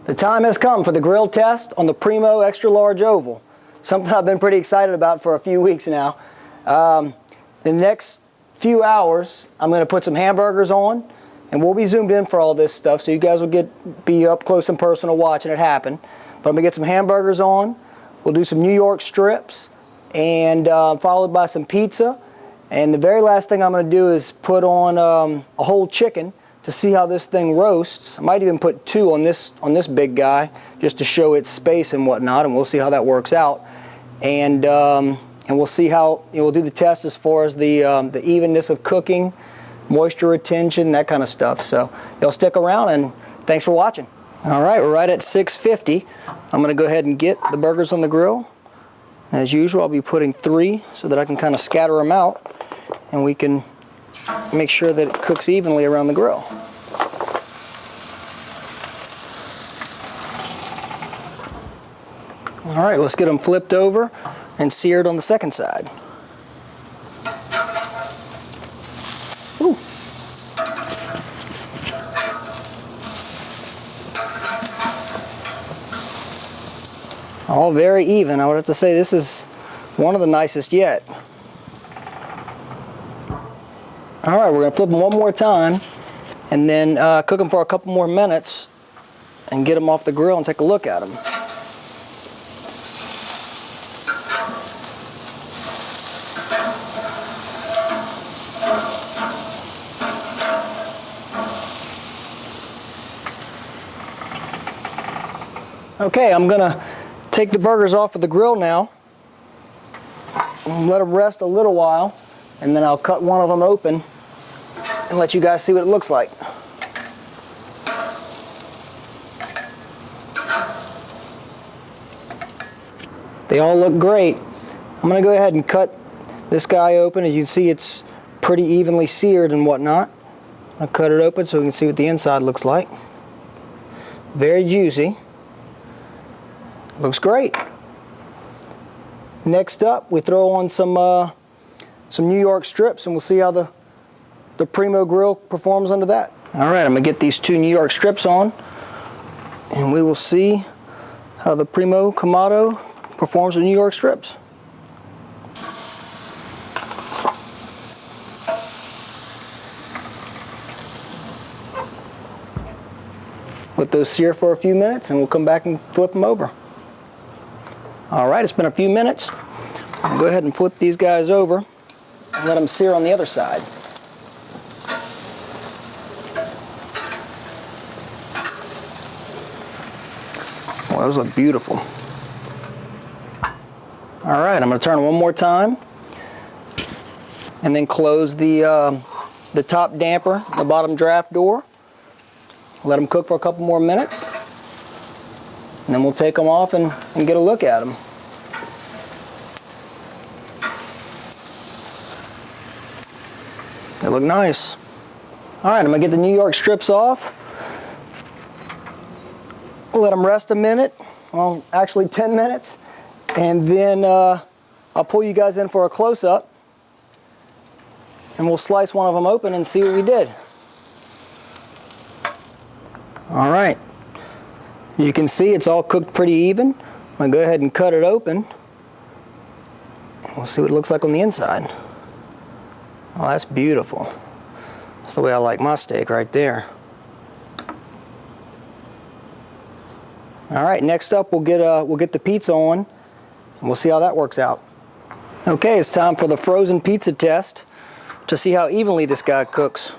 The time has come for the grill test on the Primo Extra Large Oval. Something I've been pretty excited about for a few weeks now. The next few hours, I'm going to put some hamburgers on, and we'll be zoomed in for all this stuff, so you guys will be up close and personal watching it happen. But I'm going to get some hamburgers on. We'll do some New York strips, and followed by some pizza. And the very last thing I'm going to do is put on a whole chicken to see how this thing roasts. I might even put two on this big guy just to show its space and whatnot, and we'll see how that works out. And we'll see how, we'll do the test as far as the evenness of cooking, moisture retention, that kind of stuff. So y'all stick around, and thanks for watching. All right, we're right at 6:50. I'm going to go ahead and get the burgers on the grill. As usual, I'll be putting 3 so that I can kind of scatter them out, and we can make sure that it cooks evenly around the grill. All right, let's get them flipped over and seared on the second side. Ooh. All very even. I would have to say this is one of the nicest yet. All right, we're going to flip them one more time and then cook them for a couple more minutes and get them off the grill and take a look at them. Okay, I'm going to take the burgers off of the grill now and let them rest a little while, and then I'll cut one of them open and let you guys see what it looks like. They all look great. I'm going to go ahead and cut this guy open. As you can see, it's pretty evenly seared and whatnot. I'll cut it open so we can see what the inside looks like. Very juicy. Looks great. Next up, we throw on some New York strips, and we'll see how the Primo grill performs under that. All right, I'm gonna get these 2 New York strips on, and we will see how the Primo Kamado performs with New York strips. Let those sear for a few minutes, and we'll come back and flip them over. All right, it's been a few minutes. I'll go ahead and flip these guys over and let them sear on the other side. Oh, those look beautiful. All right, I'm going to turn them one more time and then close the top damper, the bottom draft door. Let them cook for a couple more minutes, and then we'll take them off and get a look at them. They look nice. All right, I'm gonna get the New York strips off. We'll let them rest a minute, well, actually 10 minutes, and then I'll pull you guys in for a close-up, and we'll slice one of them open and see what we did. All right, you can see it's all cooked pretty even. I'm gonna go ahead and cut it open, and we'll see what it looks like on the inside. Oh, that's beautiful. That's the way I like my steak right there. All right, next up we'll get the pizza on, and we'll see how that works out. Okay, it's time for the frozen pizza test to see how evenly this guy cooks.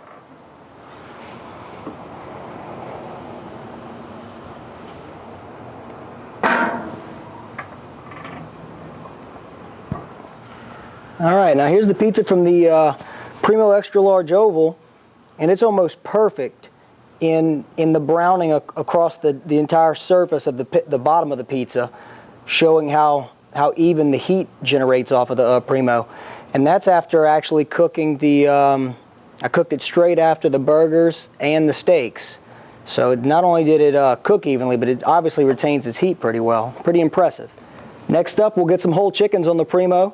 All right, now here's the pizza from the Primo Extra Large Oval, and it's almost perfect in the browning across the entire surface of the bottom of the pizza, showing how even the heat generates off of the Primo. And that's after actually cooking I cooked it straight after the burgers and the steaks. So not only did it cook evenly, but it obviously retains its heat pretty well. Pretty impressive. Next up, we'll get some whole chickens on the Primo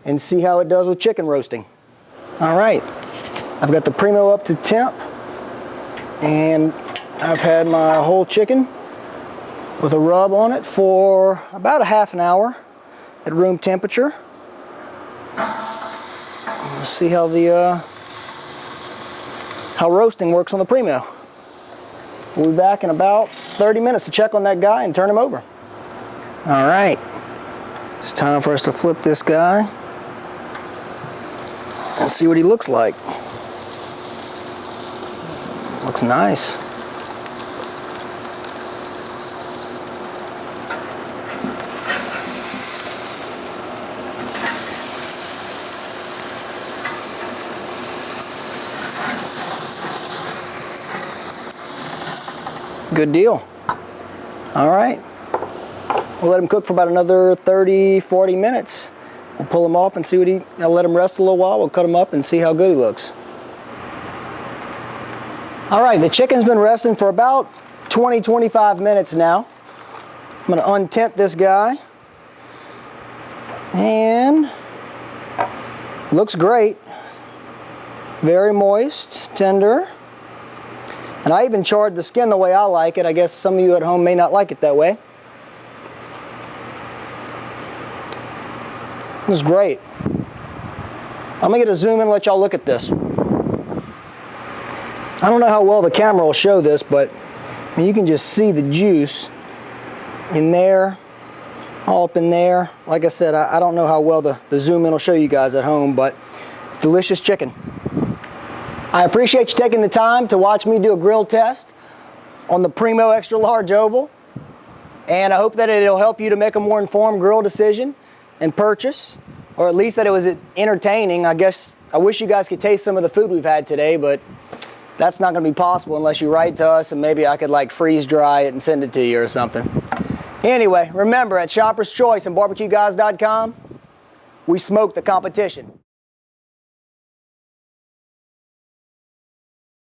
and see how it does with chicken roasting. All right, I've got the Primo up to temp, and I've had my whole chicken with a rub on it for about a half an hour at room temperature. Let's see how the how roasting works on the Primo. We'll be back in about 30 minutes to check on that guy and turn him over. All right, it's time for us to flip this guy and see what he looks like. Looks nice. Good deal. All right. We'll let him cook for about another 30, 40 minutes. We'll pull him off and see what I'll let him rest a little while. We'll cut him up and see how good he looks. All right, the chicken's been resting for about 20, 25 minutes now. I'm gonna untent this guy. And looks great. Very moist, tender. And I even charred the skin the way I like it. I guess some of you at home may not like it that way. It was great. I'm gonna get a zoom in and let y'all look at this. I don't know how well the camera will show this, but I mean, you can just see the juice in there, all up in there. Like I said, I don't know how well the zoom in will show you guys at home, but delicious chicken. I appreciate you taking the time to watch me do a grill test on the Primo Extra Large Oval. And I hope that it'll help you to make a more informed grill decision and purchase, or at least that it was entertaining. I guess I wish you guys could taste some of the food we've had today, but that's not going to be possible unless you write to us, and maybe I could like freeze dry it and send it to you or something. Anyway, remember, at Shopper's Choice and BarbecueGuys.com, we smoke the competition.